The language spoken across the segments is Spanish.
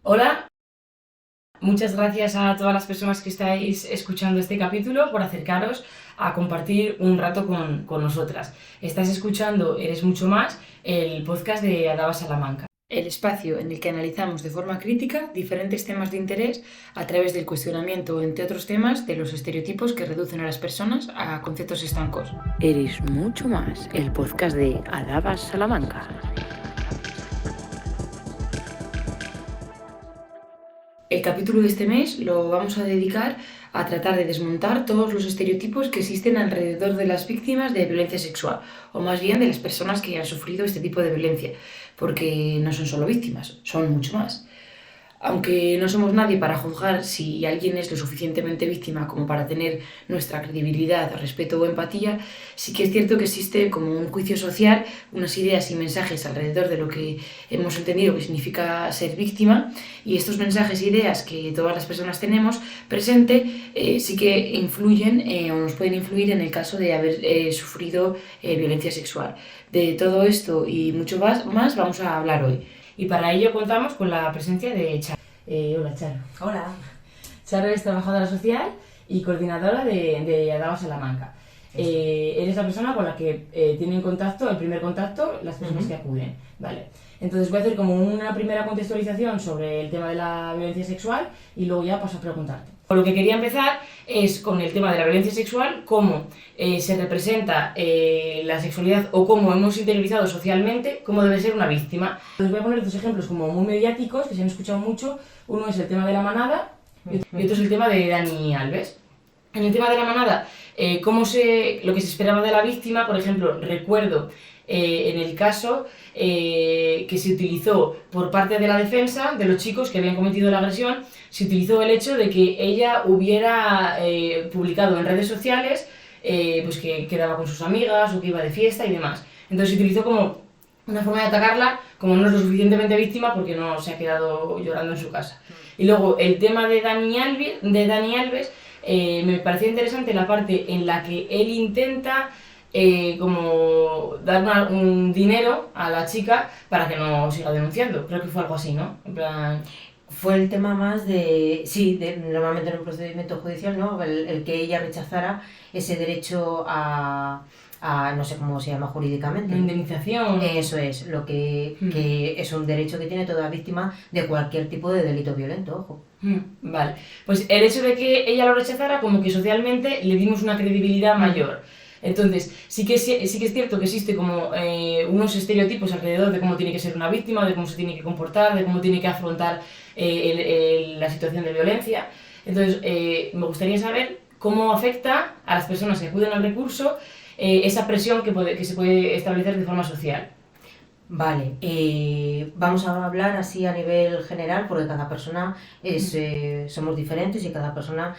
Hola, muchas gracias a todas las personas que estáis escuchando este capítulo por acercaros a compartir un rato con nosotras. Estás escuchando Eres Mucho Más, el podcast de Adaba Salamanca. El espacio en el que analizamos de forma crítica diferentes temas de interés a través del cuestionamiento, entre otros temas, de los estereotipos que reducen a las personas a conceptos estancos. Eres Mucho Más, el podcast de Adaba Salamanca. El capítulo de este mes lo vamos a dedicar a tratar de desmontar todos los estereotipos que existen alrededor de las víctimas de violencia sexual, o más bien de las personas que han sufrido este tipo de violencia, porque no son solo víctimas, son mucho más. Aunque no somos nadie para juzgar si alguien es lo suficientemente víctima como para tener nuestra credibilidad, respeto o empatía, sí que es cierto que existe como un juicio social, unas ideas y mensajes alrededor de lo que hemos entendido que significa ser víctima, y estos mensajes e ideas que todas las personas tenemos presente sí que influyen o nos pueden influir en el caso de haber sufrido violencia sexual. De todo esto y mucho más vamos a hablar hoy. Y para ello contamos con la presencia de Charo. Hola, Charo. Hola. Charo es trabajadora social y coordinadora de Adaba Salamanca. Eres la persona con la que tienen contacto, el primer contacto, las personas que acuden. Vale. Entonces voy a hacer como una primera contextualización sobre el tema de la violencia sexual y luego ya paso a preguntarte. Lo que quería empezar es con el tema de la violencia sexual, cómo se representa la sexualidad o cómo hemos interiorizado socialmente cómo debe ser una víctima. Os voy a poner dos ejemplos como muy mediáticos que se han escuchado mucho. Uno es el tema de La Manada y otro es el tema de Dani Alves. En el tema de La Manada, lo que se esperaba de la víctima, por ejemplo, recuerdo en el caso que se utilizó por parte de la defensa de los chicos que habían cometido la agresión, se utilizó el hecho de que ella hubiera publicado en redes sociales pues que quedaba con sus amigas o que iba de fiesta y demás. Entonces se utilizó como una forma de atacarla, como no es lo suficientemente víctima porque no se ha quedado llorando en su casa. Y luego el tema de Dani Alves me pareció interesante la parte en la que él intenta como dar un dinero a la chica para que no siga denunciando. Creo que fue algo así, ¿no? En plan... Fue el tema más de, sí, normalmente en un procedimiento judicial, ¿no? El que ella rechazara ese derecho a no sé cómo se llama jurídicamente. Indemnización. Eso es, que es un derecho que tiene toda víctima de cualquier tipo de delito violento, ojo. Vale, pues el hecho de que ella lo rechazara, como que socialmente le dimos una credibilidad mayor. Entonces, sí que es cierto que existe como unos estereotipos alrededor de cómo tiene que ser una víctima, de cómo se tiene que comportar, de cómo tiene que afrontar la situación de violencia. Entonces, me gustaría saber cómo afecta a las personas que acuden al recurso esa presión que se puede establecer de forma social. Vale, vamos a hablar así a nivel general porque cada persona somos diferentes y cada persona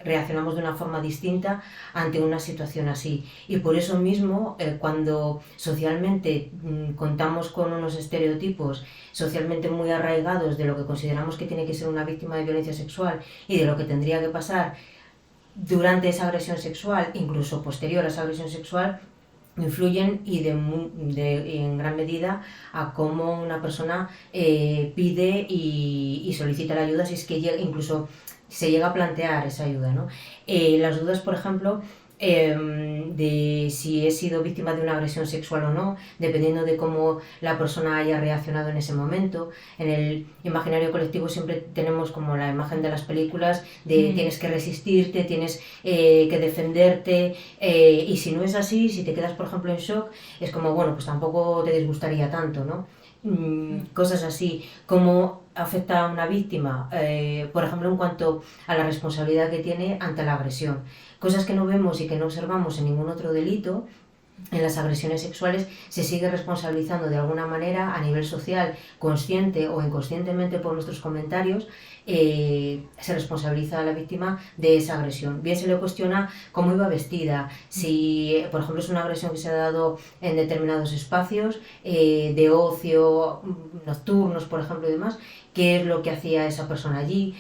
reaccionamos de una forma distinta ante una situación así. Y por eso mismo, cuando socialmente contamos con unos estereotipos socialmente muy arraigados de lo que consideramos que tiene que ser una víctima de violencia sexual y de lo que tendría que pasar durante esa agresión sexual, incluso posterior a esa agresión sexual, influyen en gran medida a cómo una persona pide y solicita la ayuda, si es que incluso se llega a plantear esa ayuda, ¿no? Las dudas, por ejemplo, de si he sido víctima de una agresión sexual o no, dependiendo de cómo la persona haya reaccionado en ese momento. En el imaginario colectivo siempre tenemos como la imagen de las películas de tienes que resistirte, tienes que defenderte, y si no es así, si te quedas por ejemplo en shock, es como bueno, pues tampoco te disgustaría tanto, ¿no? Cosas así, cómo afecta a una víctima, por ejemplo en cuanto a la responsabilidad que tiene ante la agresión, cosas que no vemos y que no observamos en ningún otro delito. En las agresiones sexuales se sigue responsabilizando de alguna manera a nivel social, consciente o inconscientemente por nuestros comentarios, se responsabiliza a la víctima de esa agresión. Bien se le cuestiona cómo iba vestida, si por ejemplo es una agresión que se ha dado en determinados espacios de ocio, nocturnos por ejemplo y demás, qué es lo que hacía esa persona allí,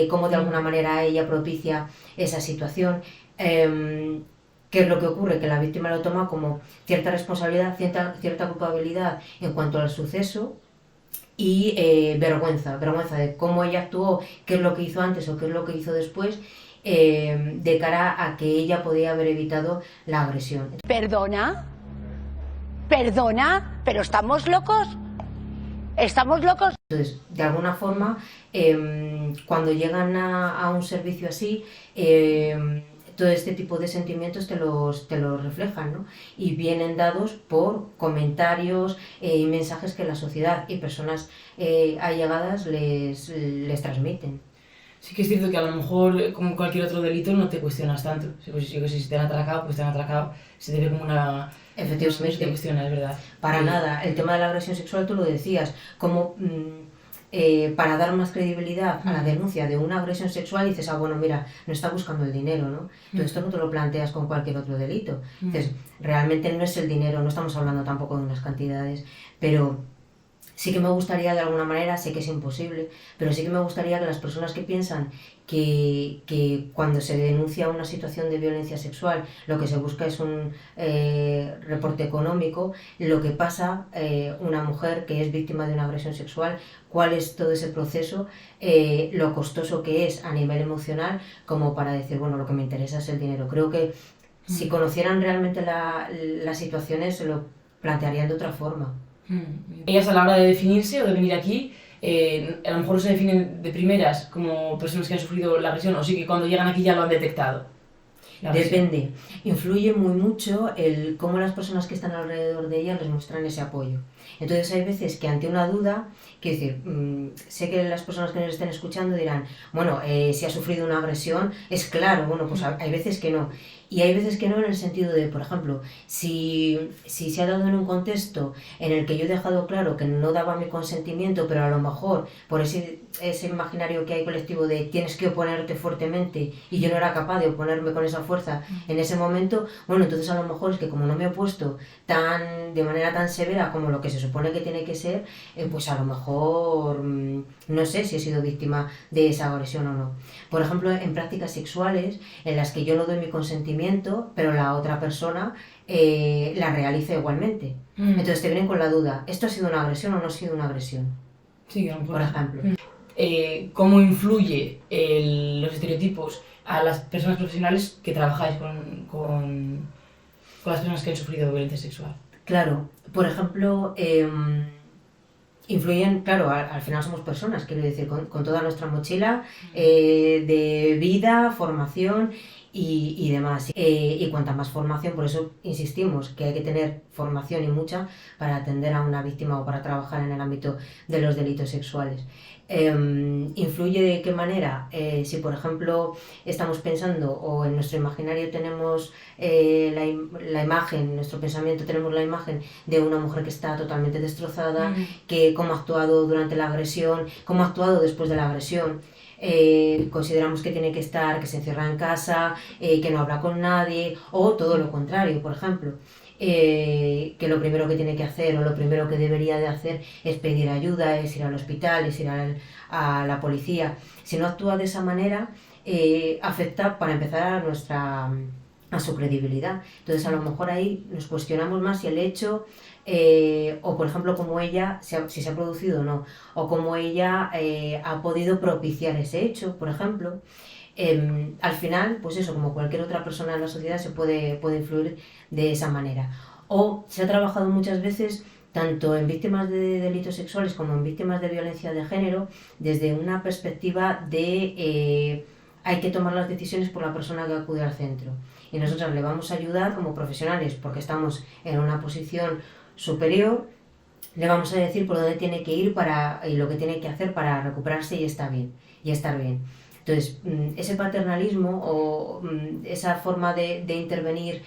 cómo de alguna manera ella propicia esa situación. ¿Qué es lo que ocurre? Que la víctima lo toma como cierta responsabilidad, cierta culpabilidad en cuanto al suceso, y vergüenza de cómo ella actuó, qué es lo que hizo antes o qué es lo que hizo después, de cara a que ella podía haber evitado la agresión. Perdona, pero ¿estamos locos? ¿Estamos locos? Entonces, de alguna forma, cuando llegan a un servicio así, todo este tipo de sentimientos te los reflejan, ¿no? Y vienen dados por comentarios y mensajes que la sociedad y personas allegadas les transmiten. Sí que es cierto que a lo mejor, como cualquier otro delito, no te cuestionas tanto. Pues yo que sé, si te han atracado, pues te han atracado. Se te ve como una... Efectivamente. No te cuestionas, es verdad. Para nada. El tema de la agresión sexual, tú lo decías, como para dar más credibilidad a la denuncia de una agresión sexual, dices, bueno, mira, no está buscando el dinero, ¿no? Entonces esto no te lo planteas con cualquier otro delito. Dices, realmente no es el dinero, no estamos hablando tampoco de unas cantidades, pero sí que me gustaría de alguna manera, sé que es imposible, pero sí que me gustaría que las personas que piensan que cuando se denuncia una situación de violencia sexual lo que se busca es un reporte económico, lo que pasa una mujer que es víctima de una agresión sexual, cuál es todo ese proceso, lo costoso que es a nivel emocional, como para decir, bueno, lo que me interesa es el dinero. Creo que si conocieran realmente las situaciones se lo plantearían de otra forma. Ellas a la hora de definirse o de venir aquí, a lo mejor no se definen de primeras como personas que han sufrido la agresión, o sí que cuando llegan aquí ya lo han detectado. Depende. Influye muy mucho el cómo las personas que están alrededor de ellas les muestran ese apoyo. Entonces hay veces que ante una duda, quiero decir, sé que las personas que nos estén escuchando dirán, bueno, si ha sufrido una agresión, es claro, bueno, pues hay veces que no. Y hay veces que no, en el sentido de, por ejemplo, si se ha dado en un contexto en el que yo he dejado claro que no daba mi consentimiento, pero a lo mejor por ese imaginario que hay colectivo de tienes que oponerte fuertemente y yo no era capaz de oponerme con esa fuerza en ese momento, bueno, entonces a lo mejor es que como no me he opuesto de manera tan severa como lo que se supone que tiene que ser, pues a lo mejor no sé si he sido víctima de esa agresión o no. Por ejemplo, en prácticas sexuales en las que yo no doy mi consentimiento, pero la otra persona la realiza igualmente. Entonces te vienen con la duda, ¿esto ha sido una agresión o no ha sido una agresión? Sí, a lo mejor. Por ejemplo. ¿Cómo influye los estereotipos a las personas profesionales que trabajáis con las personas que han sufrido violencia sexual? Claro, por ejemplo, influyen, claro, al final somos personas, quiero decir, con toda nuestra mochila de vida, formación y demás. Y cuanta más formación, por eso insistimos que hay que tener formación y mucha para atender a una víctima o para trabajar en el ámbito de los delitos sexuales. ¿Influye de qué manera? Si por ejemplo estamos pensando o en nuestro imaginario tenemos la imagen, en nuestro pensamiento tenemos la imagen de una mujer que está totalmente destrozada, que cómo ha actuado durante la agresión, cómo ha actuado después de la agresión. Consideramos que tiene que estar, que se encierra en casa, que no habla con nadie, o todo lo contrario, por ejemplo. Que lo primero que tiene que hacer o lo primero que debería de hacer es pedir ayuda, es ir al hospital, es ir a la policía. Si no actúa de esa manera, afecta para empezar a su credibilidad. Entonces a lo mejor ahí nos cuestionamos más si el hecho, o por ejemplo como ella, si se ha producido o no, o como ella ha podido propiciar ese hecho, por ejemplo. Al final, pues eso, como cualquier otra persona en la sociedad se puede influir de esa manera. O se ha trabajado muchas veces tanto en víctimas de delitos sexuales como en víctimas de violencia de género desde una perspectiva de hay que tomar las decisiones por la persona que acude al centro. Y nosotros le vamos a ayudar como profesionales porque estamos en una posición superior, le vamos a decir por dónde tiene que ir y lo que tiene que hacer para recuperarse y estar bien. Entonces, ese paternalismo o esa forma de intervenir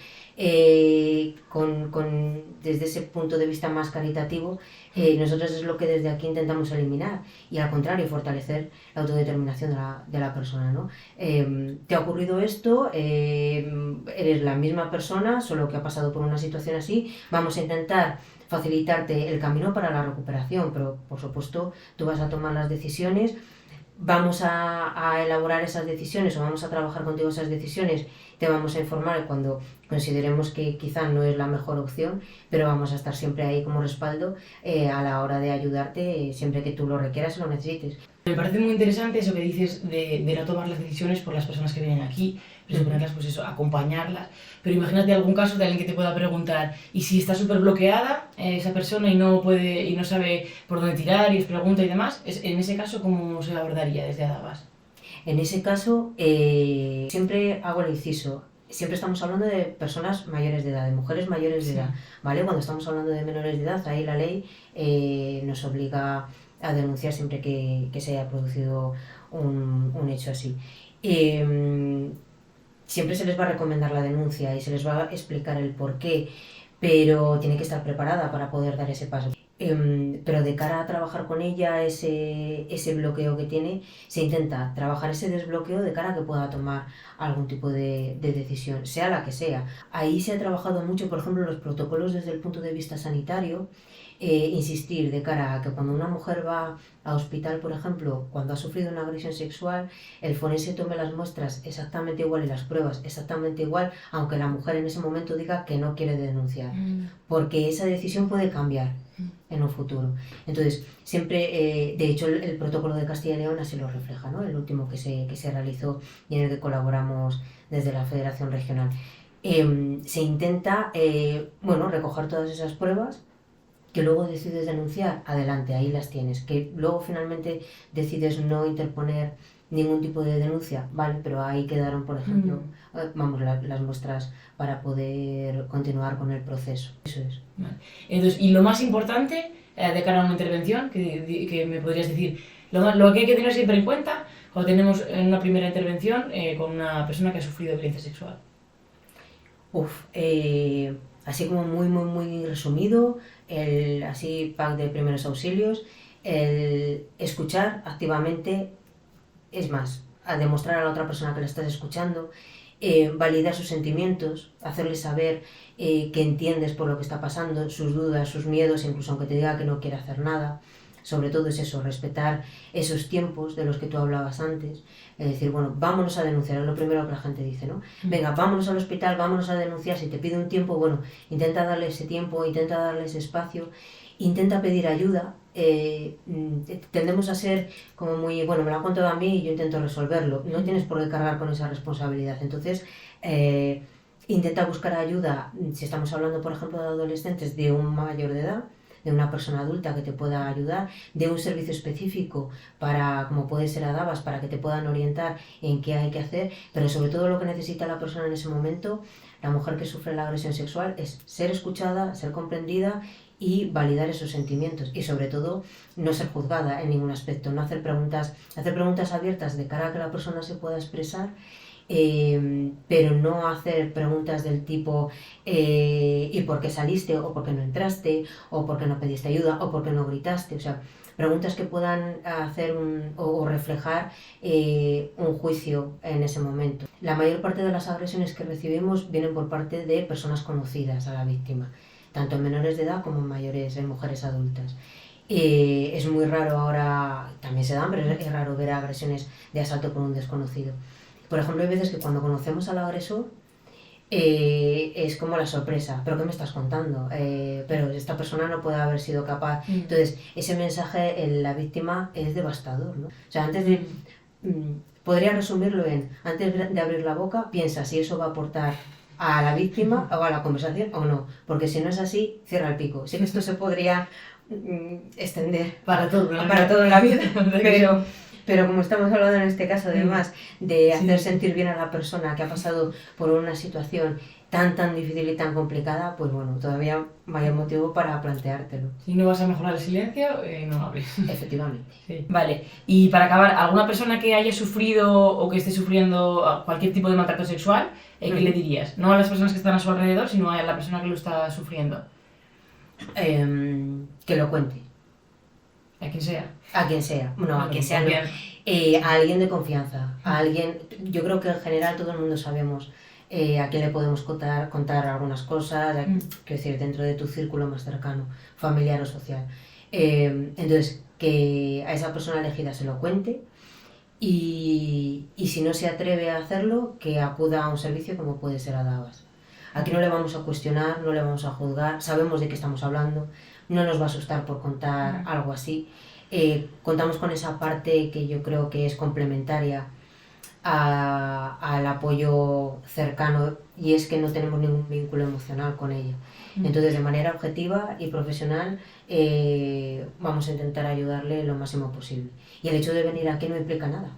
desde ese punto de vista más caritativo, nosotros es lo que desde aquí intentamos eliminar y al contrario fortalecer la autodeterminación de la persona, ¿no? ¿Te ha ocurrido esto? Eres la misma persona, solo que ha pasado por una situación así, vamos a intentar facilitarte el camino para la recuperación, pero por supuesto tú vas a tomar las decisiones. Vamos a elaborar esas decisiones o vamos a trabajar contigo esas decisiones, te vamos a informar cuando consideremos que quizá no es la mejor opción, pero vamos a estar siempre ahí como respaldo a la hora de ayudarte siempre que tú lo requieras y lo necesites. Me parece muy interesante eso que dices de no tomar las decisiones por las personas que vienen aquí, presuponerlas, pues eso, acompañarlas. Pero imagínate algún caso de alguien que te pueda preguntar, y si está súper bloqueada esa persona y no puede y no sabe por dónde tirar y os pregunta y demás, en ese caso, ¿cómo se abordaría desde Adabas? En ese caso, siempre hago el inciso. Siempre estamos hablando de personas mayores de edad, de mujeres mayores de edad, ¿vale? Cuando estamos hablando de menores de edad, ahí la ley nos obliga a denunciar siempre que se haya producido un hecho así. Siempre se les va a recomendar la denuncia y se les va a explicar el porqué, pero tiene que estar preparada para poder dar ese paso. Pero de cara a trabajar con ella ese bloqueo que tiene, se intenta trabajar ese desbloqueo de cara a que pueda tomar algún tipo de decisión, sea la que sea. Ahí se ha trabajado mucho, por ejemplo, los protocolos desde el punto de vista sanitario, insistir de cara a que cuando una mujer va a hospital, por ejemplo, cuando ha sufrido una agresión sexual, el forense tome las muestras exactamente igual y las pruebas exactamente igual, aunque la mujer en ese momento diga que no quiere denunciar, porque esa decisión puede cambiar en un futuro. Entonces, siempre, de hecho, el protocolo de Castilla y León así lo refleja, ¿no? El último que se realizó y en el que colaboramos desde la Federación Regional. Se intenta, recoger todas esas pruebas, que luego decides denunciar, adelante, ahí las tienes. Que luego finalmente decides no interponer ningún tipo de denuncia, vale, pero ahí quedaron, por ejemplo, las muestras para poder continuar con el proceso. Eso es. Vale. Entonces, y lo más importante de cara a una intervención, que me podrías decir, lo que hay que tener siempre en cuenta cuando tenemos una primera intervención con una persona que ha sufrido violencia sexual. Así como muy resumido, el así pack de primeros auxilios, el escuchar activamente, es más, a demostrar a la otra persona que la estás escuchando, validar sus sentimientos, hacerle saber que entiendes por lo que está pasando, sus dudas, sus miedos, incluso aunque te diga que no quiere hacer nada. Sobre todo es eso, respetar esos tiempos de los que tú hablabas antes. Es decir, bueno, vámonos a denunciar, es lo primero que la gente dice, ¿no? Venga, vámonos al hospital, vámonos a denunciar, si te pide un tiempo, bueno, intenta darle ese tiempo, intenta darle ese espacio, intenta pedir ayuda. Tendemos a ser como muy, bueno, me lo han contado a mí y yo intento resolverlo. No tienes por qué cargar con esa responsabilidad. Entonces, intenta buscar ayuda, si estamos hablando, por ejemplo, de adolescentes, de un mayor de edad, de una persona adulta que te pueda ayudar, de un servicio específico para, como puede ser Adabas, para que te puedan orientar en qué hay que hacer, pero sobre todo lo que necesita la persona en ese momento, la mujer que sufre la agresión sexual, es ser escuchada, ser comprendida y validar esos sentimientos y sobre todo no ser juzgada en ningún aspecto, no hacer preguntas abiertas de cara a que la persona se pueda expresar, pero no hacer preguntas del tipo ¿y por qué saliste? O ¿por qué no entraste? O ¿por qué no pediste ayuda? O ¿por qué no gritaste? O sea, preguntas que puedan hacer o reflejar un juicio en ese momento. La mayor parte de las agresiones que recibimos vienen por parte de personas conocidas a la víctima, tanto en menores de edad como en mujeres adultas. Es muy raro ahora, también se dan, pero es raro ver agresiones de asalto por un desconocido. Por ejemplo, hay veces que cuando conocemos al agresor es como la sorpresa, ¿pero qué me estás contando? Pero esta persona no puede haber sido capaz. Entonces, ese mensaje en la víctima es devastador, ¿no? O sea, antes de... podría resumirlo en, antes de abrir la boca, piensa si eso va a aportar a la víctima o a la conversación o no, porque si no es así, cierra el pico. Sí que esto se podría extender para todo en la vida, pero como estamos hablando en este caso, además, de hacer sentir bien a la persona que ha pasado por una situación tan difícil y tan complicada, pues bueno, todavía mayor motivo para planteártelo. Si no vas a mejorar el silencio, no hables. Efectivamente. Sí. Vale, y para acabar, ¿alguna persona que haya sufrido o que esté sufriendo cualquier tipo de maltrato sexual, qué le dirías? No a las personas que están a su alrededor, sino a la persona que lo está sufriendo. Que lo cuente. ¿A quien sea? A quien sea. No, a quien sea no. A alguien de confianza. A alguien... Yo creo que en general todo el mundo sabemos a quién le podemos contar algunas cosas, quiero decir, dentro de tu círculo más cercano, familiar o social. Entonces, que a esa persona elegida se lo cuente y si no se atreve a hacerlo, que acuda a un servicio como puede ser Adabas. Aquí no le vamos a cuestionar, no le vamos a juzgar, sabemos de qué estamos hablando, no nos va a asustar por contar algo así. Contamos con esa parte que yo creo que es complementaria al apoyo cercano, y es que no tenemos ningún vínculo emocional con ella. Entonces, de manera objetiva y profesional, vamos a intentar ayudarle lo máximo posible. Y el hecho de venir aquí no implica nada.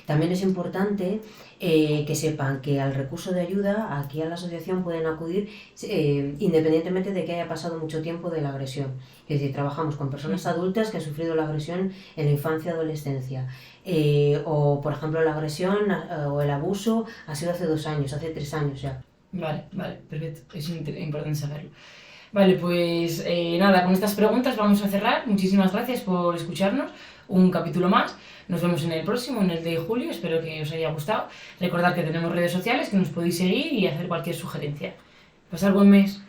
También es importante que sepan que al recurso de ayuda, aquí a la asociación pueden acudir independientemente de que haya pasado mucho tiempo de la agresión. Es decir, trabajamos con personas adultas que han sufrido la agresión en la infancia y adolescencia. O, por ejemplo, la agresión o el abuso ha sido hace 2 años, hace 3 años ya. Vale, perfecto. Es importante saberlo. Vale, pues nada, con estas preguntas vamos a cerrar. Muchísimas gracias por escucharnos. Un capítulo más. Nos vemos en el próximo, en el de julio. Espero que os haya gustado. Recordad que tenemos redes sociales, que nos podéis seguir y hacer cualquier sugerencia. Pasar buen mes.